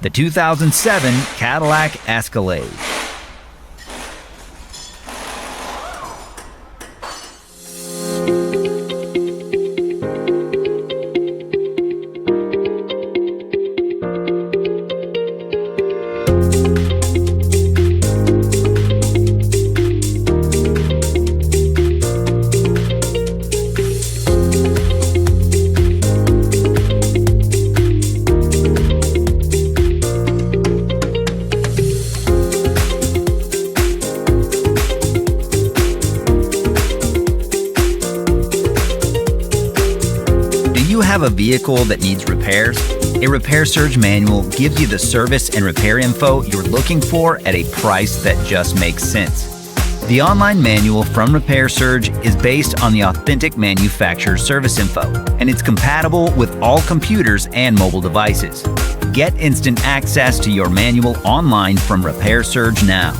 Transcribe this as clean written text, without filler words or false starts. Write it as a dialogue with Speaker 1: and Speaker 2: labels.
Speaker 1: the 2007 Cadillac Escalade. Do you have a vehicle that needs repairs? A Repair Surge manual gives you the service and repair info you're looking for at a price that just makes sense. The online manual from Repair Surge is based on the authentic manufacturer's service info, and it's compatible with all computers and mobile devices. Get instant access to your manual online from Repair Surge now.